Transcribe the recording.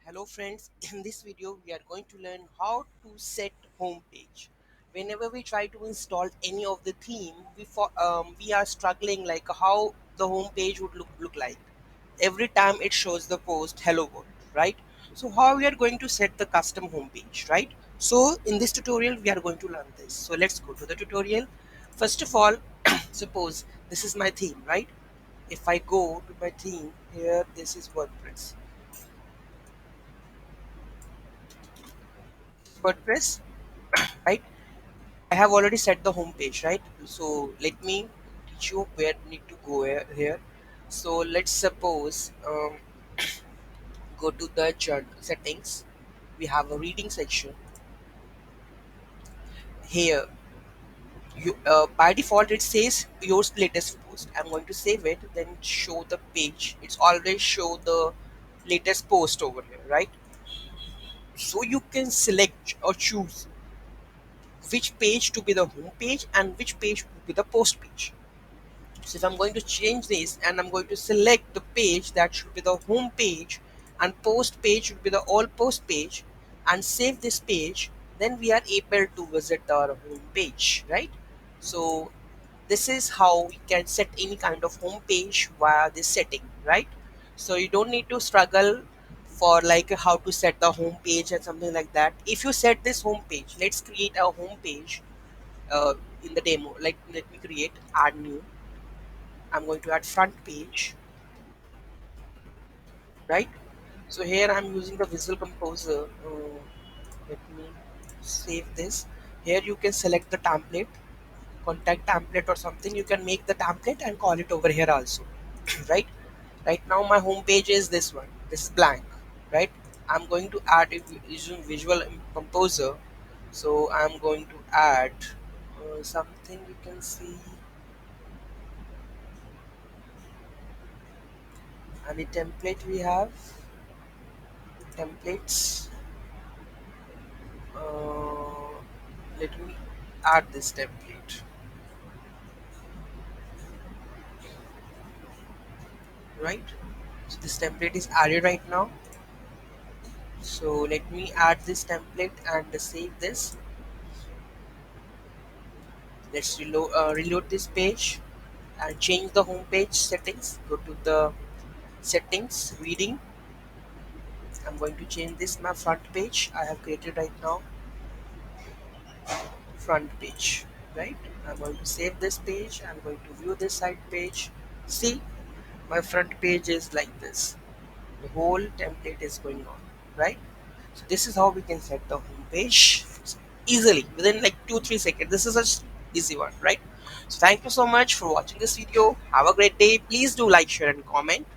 Hello friends, in this video we are going to learn how to set home page. Whenever we try to install any of the theme, we are struggling like how the home page would look like. Every time it shows the post hello world, right? So how we are going to set the custom home page, right? So in this tutorial we are going to learn this. So let's go to the tutorial. First of all, suppose this is my theme, right? If I go to my theme here, this is WordPress. WordPress, right? I have already set the home page, right? So let me teach you where you need to go here. So let's suppose go to the settings. We have a reading section here. You by default it says your latest post. I'm going to save it, then show the page. It's always show the latest post over here, right? So you can select or choose which page to be the home page and which page to be the post page. So if I'm going to change this and I'm going to select the page that should be the home page and post page should be the all post page and save this page, then we are able to visit our home page, right? So this is how we can set any kind of home page via this setting, right? So you don't need to struggle for like how to set the home page and something like that. If you set this home page, let's create a home page uh, in the demo. Like let me create add new. I'm going to add front page, right? So here I'm using the Visual Composer. Let me save this. Here you can select the template, contact template or something. You can make the template and call it over here also, right? Right now my home page is this one. This is blank, right? I'm going to add it using Visual Composer. So I'm going to add something you can see any template we have templates. Uh, Let me add this template, right? So this template is added right now. So let me add this template and save this. Let's reload this page and change the home page settings. Go to the settings, reading. I'm going to change this my front page. I have created right now front page, right? I'm going to save this page. I'm going to view this side page. See, my front page is like this. The whole template is going on, right? So this is how we can set the home page easily within like 2-3 seconds. This is a easy one, right? So thank you so much for watching this video. Have a great day. Please do like, share and comment.